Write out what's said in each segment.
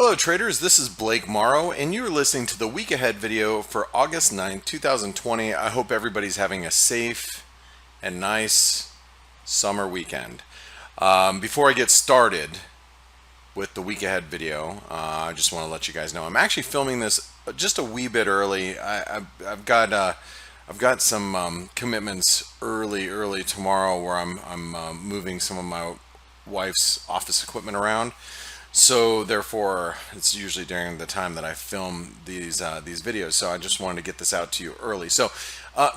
Hello traders, this is Blake Morrow and you're listening to the week ahead video for August 9th, 2020. I hope everybody's having a safe and nice summer weekend. Before I get started with the week ahead video, I just want to let you guys know I'm actually filming this just a wee bit early. I've got some commitments early tomorrow where I'm moving some of my wife's office equipment around. So therefore, it's usually during the time that I film these videos. So I just wanted to get this out to you early. So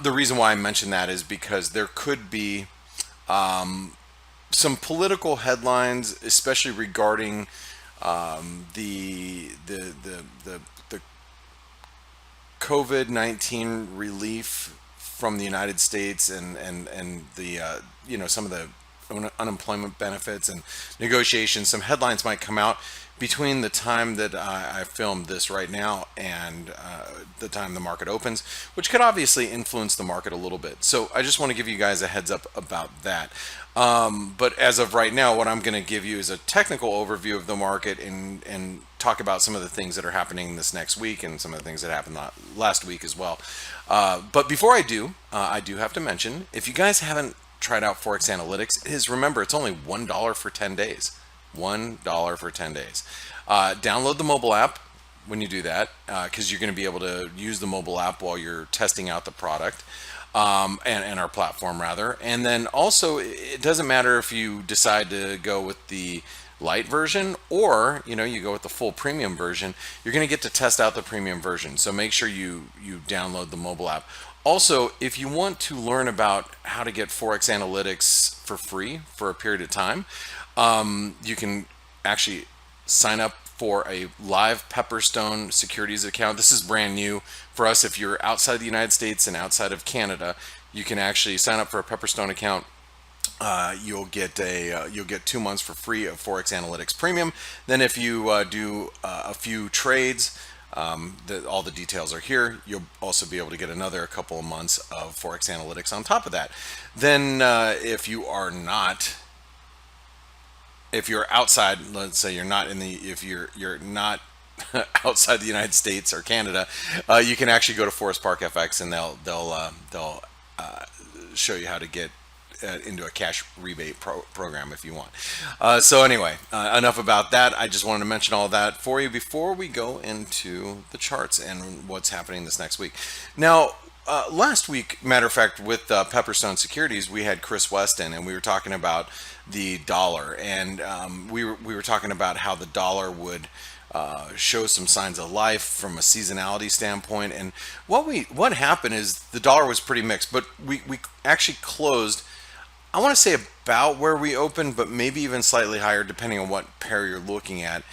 the reason why I mentioned that is because there could be some political headlines, especially regarding the COVID-19 relief from the United States and the some of the unemployment benefits and negotiations. Some headlines might come out between the time that I filmed this right now and the time the market opens, which could obviously influence the market a little bit. So I just want to give you guys a heads up about that. But as of right now, what I'm going to give you is a technical overview of the market and talk about some of the things that are happening this next week and some of the things that happened last week as well. But before I do have to mention, if you guys haven't tried out ForexAnalytix, remember, it's only $1 for 10 days. $1 for 10 days. Download the mobile app when you do that, because you're going to be able to use the mobile app while you're testing out the product and our platform rather. And then also, it doesn't matter if you decide to go with the light version or you go with the full premium version. You're going to get to test out the premium version. So make sure you download the mobile app. Also, if you want to learn about how to get ForexAnalytix for free for a period of time, you can actually sign up for a live Pepperstone securities account. This is brand new for us. If you're outside the United States and outside of Canada, you can actually sign up for a Pepperstone account. You'll get 2 months for free of ForexAnalytix Premium. Then if you do a few trades, all the details are here. You'll also be able to get another couple of months of ForexAnalytix on top of that. Then if you're outside, let's say you're not if you're not outside the United States or Canada, you can actually go to Forest Park FX and they'll show you how to get into a cash rebate program if you want. So anyway, enough about that. I just wanted to mention all that for you before we go into the charts and what's happening this next week. Now, last week, matter of fact, with Pepperstone Securities, we had Chris Weston and we were talking about the dollar, and we were talking about how the dollar would show some signs of life from a seasonality standpoint. And what happened is the dollar was pretty mixed, but we actually closed, I want to say, about where we opened, but maybe even slightly higher depending on what pair you're looking at.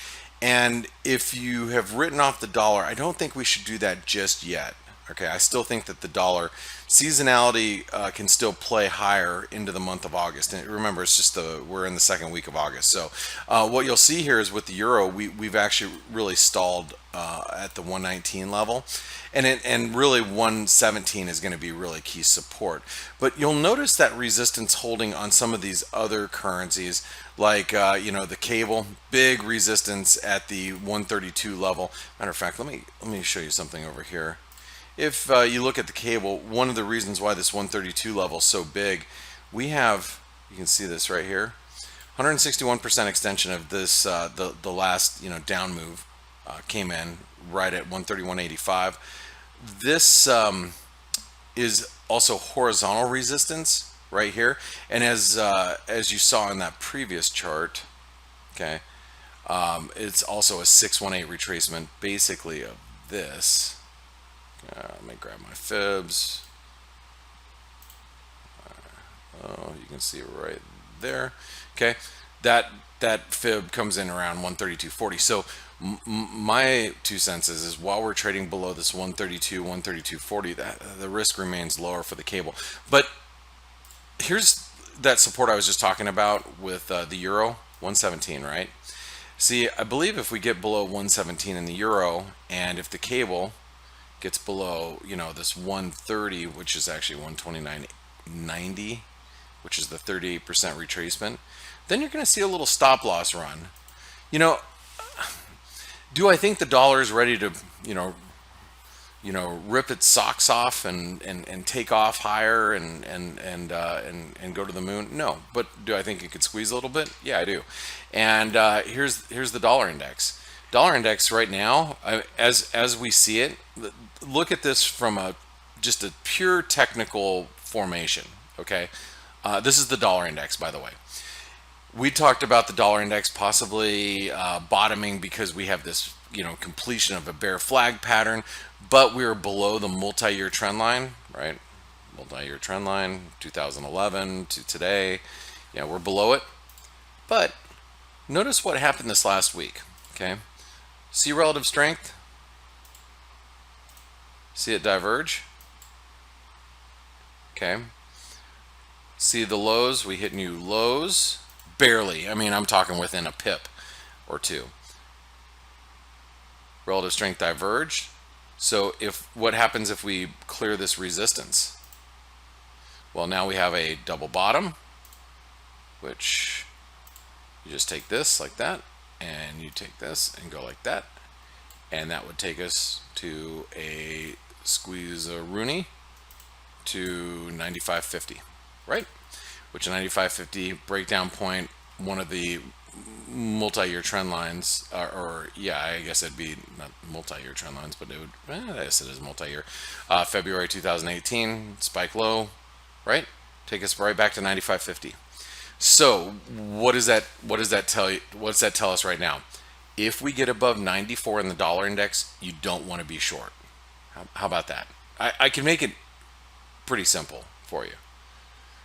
And if you have written off the dollar, I don't think we should do that just yet. Okay, I still think that the dollar seasonality can still play higher into the month of August. And remember, it's just we're in the second week of August. So what you'll see here is with the euro, we've actually really stalled at the 119 level, and really 117 is going to be really key support. But you'll notice that resistance holding on some of these other currencies, like the cable, big resistance at the 132 level. Matter of fact, let me show you something over here. If you look at the cable, one of the reasons why this 132 level is so big, we have, you can see this right here, 161% extension of this, the last down move came in right at 131.85. This is also horizontal resistance right here, and as you saw in that previous chart, okay, it's also a 618 retracement basically of this. Let me grab my fibs. Oh, you can see it right there. Okay, that fib comes in around 132.40. So my 2 cents is while we're trading below this 132, 132.40, that the risk remains lower for the cable. But here's that support I was just talking about with the euro, 117, right? See, I believe if we get below 117 in the euro, and if the cable gets below, this 130, which is actually 129.90, which is the 38% retracement, then you're going to see a little stop loss run. Do I think the dollar is ready to, rip its socks off and take off higher and go to the moon? No. But do I think it could squeeze a little bit? Yeah, I do. And here's the dollar index. Dollar index right now, as we see it, look at this from just a pure technical formation. Okay, this is the dollar index, by the way. We talked about the dollar index possibly bottoming because we have this, completion of a bear flag pattern, but we're below the multi-year trend line, right? Multi-year trend line, 2011 to today. Yeah, we're below it. But notice what happened this last week, okay? See relative strength? See it diverge? Okay. See the lows? We hit new lows. Barely. I mean, I'm talking within a pip or two. Relative strength diverged. So what happens if we clear this resistance? Well, now we have a double bottom, which you just take this like that, and you take this and go like that, and that would take us to a squeeze-a-rooney to 95.50, right? Which a 95.50 breakdown point, one of the multi-year trend lines, yeah, I guess it'd be not multi-year trend lines, but it would, I guess it is multi-year. February 2018, spike low, right? Take us right back to 95.50. So what does that tell you? What does that tell us right now? If we get above 94 in the dollar index, you don't want to be short. How about that? I can make it pretty simple for you.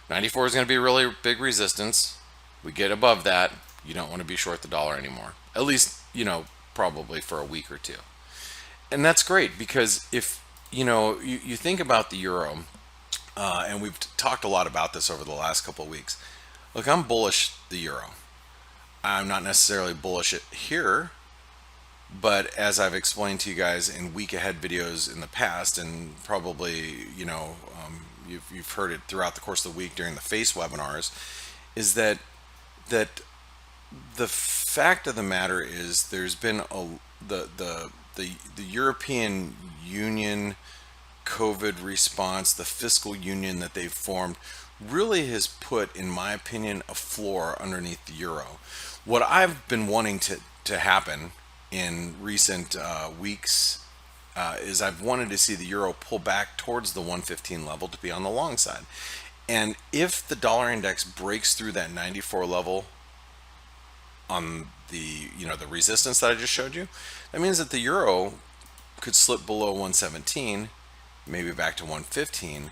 94 is going to be a really big resistance. We get above that, you don't want to be short the dollar anymore. At least, probably for a week or two. And that's great because if, you think about the euro, and we've talked a lot about this over the last couple of weeks. Look, I'm bullish the euro. I'm not necessarily bullish it here, but as I've explained to you guys in week ahead videos in the past, and probably, you've heard it throughout the course of the week during the F.A.C.E webinars, is that the fact of the matter is there's been the European Union COVID response, the fiscal union that they've formed, really has put, in my opinion, a floor underneath the euro. What I've been wanting to happen in recent weeks is I've wanted to see the euro pull back towards the 115 level to be on the long side. And if the dollar index breaks through that 94 level on the the resistance that I just showed you, that means that the euro could slip below 117, maybe back to 115,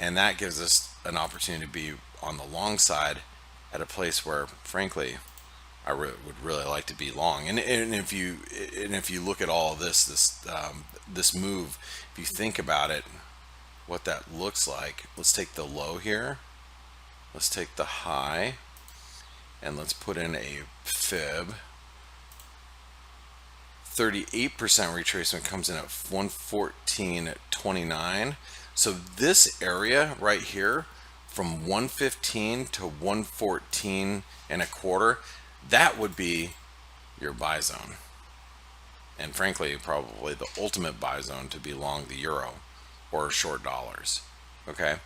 and that gives us an opportunity to be on the long side at a place where, frankly, I would really like to be long. And if you look at all of this move, if you think about it, what that looks like, let's take the low here, let's take the high, and let's put in a fib. 38% retracement comes in at 114.29. So this area right here, from 115 to 114 and a quarter, that would be your buy zone. And frankly, probably the ultimate buy zone to be long the euro or short dollars. Okay.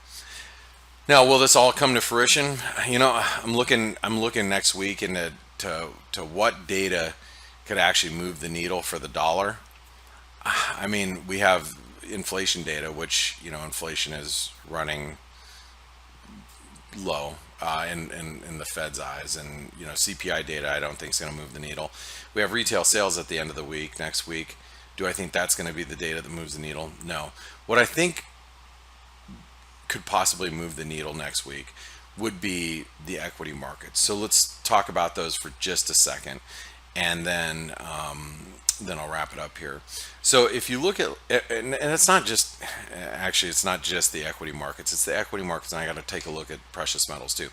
Now, will this all come to fruition? I'm looking next week into to what data could actually move the needle for the dollar. I mean, we have inflation data, which inflation is running low in the Fed's eyes, and CPI data I don't think is going to move the needle. We have retail sales at the end of the week next week. Do I think that's going to be the data that moves the needle? No. What I think could possibly move the needle next week would be the equity markets. So let's talk about those for just a second, and then I'll wrap it up here. So if you look at, and it's not just, actually it's not just the equity markets, it's the equity markets, and I got to take a look at precious metals too.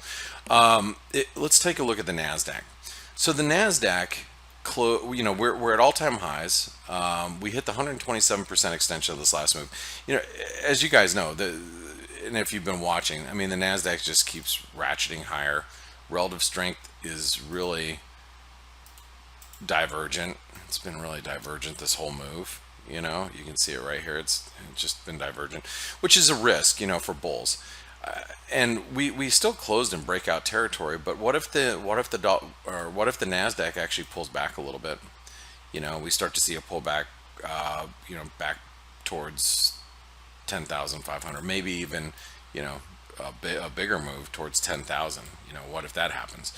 Let's take a look at the Nasdaq. So the Nasdaq, we're at all-time highs. We hit the 127% extension of this last move. As you guys know, and if you've been watching, I mean, the Nasdaq just keeps ratcheting higher. Relative strength is really divergent. it's been really divergent this whole move. You know, you can see it right here. It's just been divergent, which is a risk, you know, for bulls. And we still closed in breakout territory. But what if the Nasdaq actually pulls back a little bit? You know, we start to see a pullback, you know, back towards 10,500, maybe even, you know, a bigger move towards 10,000. You know, what if that happens?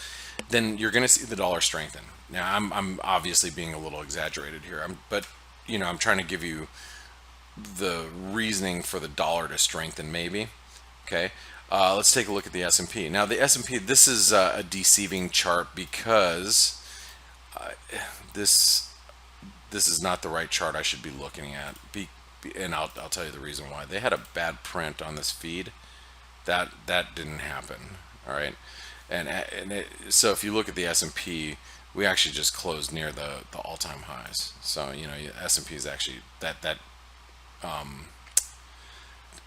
Then you're going to see the dollar strengthen. Now, I'm obviously being a little exaggerated here, but you know, I'm trying to give you the reasoning for the dollar to strengthen, maybe. Okay, let's take a look at the S&P. Now, the S&P, this is a deceiving chart because this is not the right chart I should be looking at. And I'll tell you the reason why. They had a bad print on this feed. That didn't happen. All right, so if you look at the S&P, we actually just closed near the all-time highs. So you know, S&P is actually that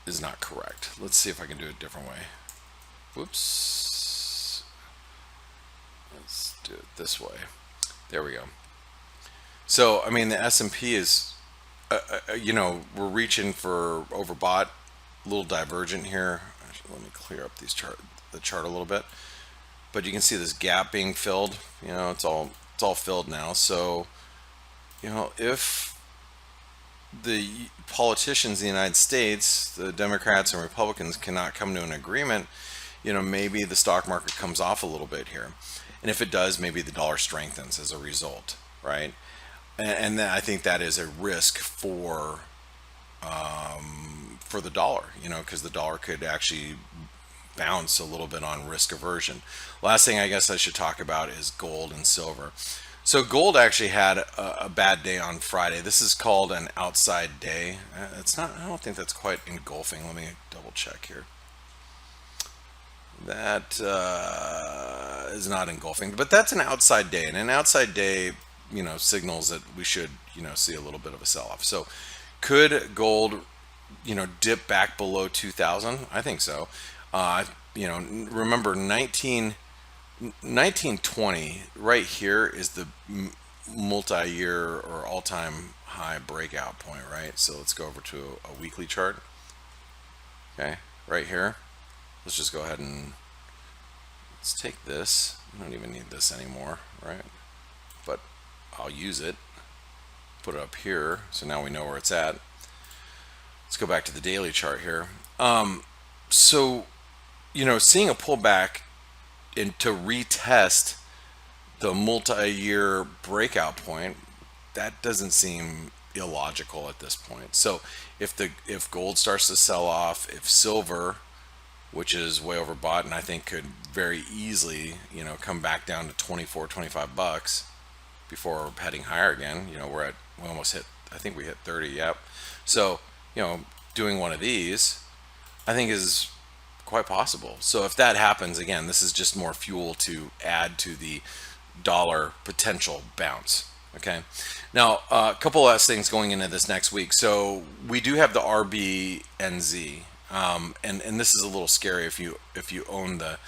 is not correct. Let's see if I can do it a different way. Whoops. Let's do it this way. There we go. So I mean, the S&P is, you know, we're reaching for overbought, a little divergent here. Actually, let me clear up the chart a little bit. But you can see this gap being filled. You know, it's all filled now. So, you know, if the politicians in the United States, the Democrats and Republicans, cannot come to an agreement, you know, maybe the stock market comes off a little bit here. And if it does, maybe the dollar strengthens as a result, right? And I think that is a risk for the dollar, you know, because the dollar could actually bounce a little bit on risk aversion. Last thing I guess I should talk about is gold and silver. So gold actually had a bad day on Friday. This is called an outside day. It's not, I don't think that's quite engulfing. Let me double check here. That is not engulfing, but that's an outside day. And an outside day, you know, signals that we should, you know, see a little bit of a sell-off. So could gold, you know, dip back below 2,000? I think so. You know, remember 1920 right here is the multi-year or all-time high breakout point, right? So let's go over to a weekly chart. Okay, right here. Let's just go ahead and let's take this. I don't even need this anymore, right? But I'll use it. Put it up here, so now we know where it's at. Let's go back to the daily chart here. So, you know, seeing a pullback to retest the multi-year breakout point, that doesn't seem illogical at this point. So if gold starts to sell off, if silver, which is way overbought and I think could very easily, you know, come back down to 24, 25 bucks before heading higher again, you know, we almost hit, I think we hit 30, yep. So, you know, doing one of these, I think is quite possible. So if that happens, again, this is just more fuel to add to the dollar potential bounce. Okay, now a couple last things going into this next week. So we do have the RBNZ, and this is a little scary if you own the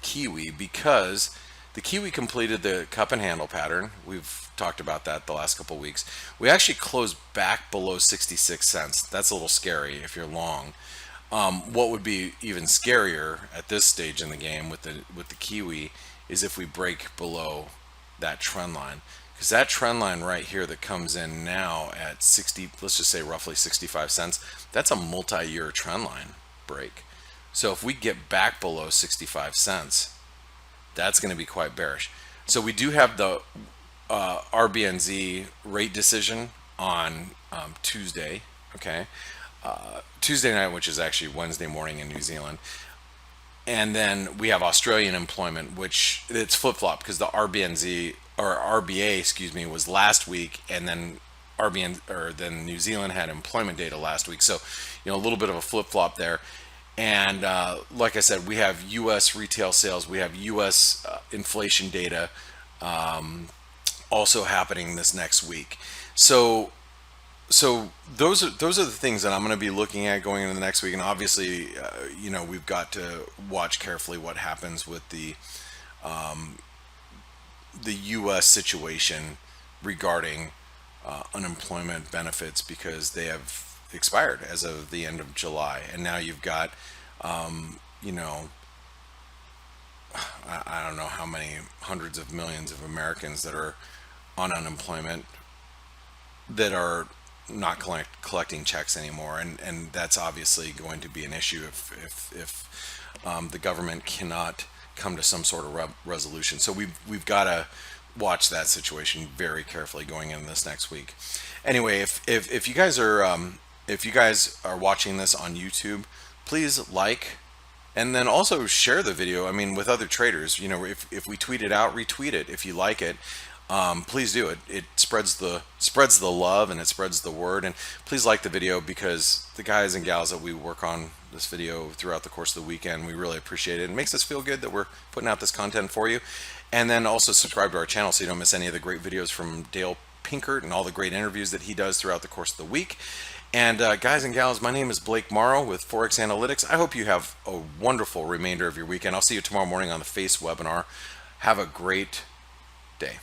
Kiwi, because the Kiwi completed the cup and handle pattern. We've talked about that the last couple weeks. We actually closed back below 66 cents. That's a little scary if you're long. What would be even scarier at this stage in the game with the Kiwi is if we break below that trend line, because that trend line right here that comes in now at 60, let's just say roughly 65 cents, that's a multi-year trend line break. So if we get back below 65 cents, that's going to be quite bearish. So we do have the RBNZ rate decision on Tuesday. Okay. Tuesday night, which is actually Wednesday morning in New Zealand. And then we have Australian employment, which it's flip-flop because the RBNZ or RBA, excuse me, was last week, and then then New Zealand had employment data last week. So, you know, a little bit of a flip-flop there. And like I said, we have U.S. retail sales, we have U.S. Inflation data also happening this next week. So those are the things that I'm going to be looking at going into the next week. And obviously, you know, we've got to watch carefully what happens with the U.S. situation regarding unemployment benefits because they have expired as of the end of July, and now you've got, you know, I don't know how many hundreds of millions of Americans that are on unemployment that are not collecting checks anymore, and that's obviously going to be an issue if the government cannot come to some sort of resolution. So we've got to watch that situation very carefully going in this next week. Anyway, if you guys are watching this on YouTube, please like, and then also share the video. I mean, with other traders. You know, if we tweet it out, retweet it if you like it. Please do it. It spreads the love, and it spreads the word. And please like the video, because the guys and gals that we work on this video throughout the course of the weekend, we really appreciate it. It makes us feel good that we're putting out this content for you. And then also subscribe to our channel so you don't miss any of the great videos from Dale Pinkert and all the great interviews that he does throughout the course of the week. And guys and gals, my name is Blake Morrow with ForexAnalytix. I hope you have a wonderful remainder of your weekend. I'll see you tomorrow morning on the F.A.C.E webinar. Have a great day.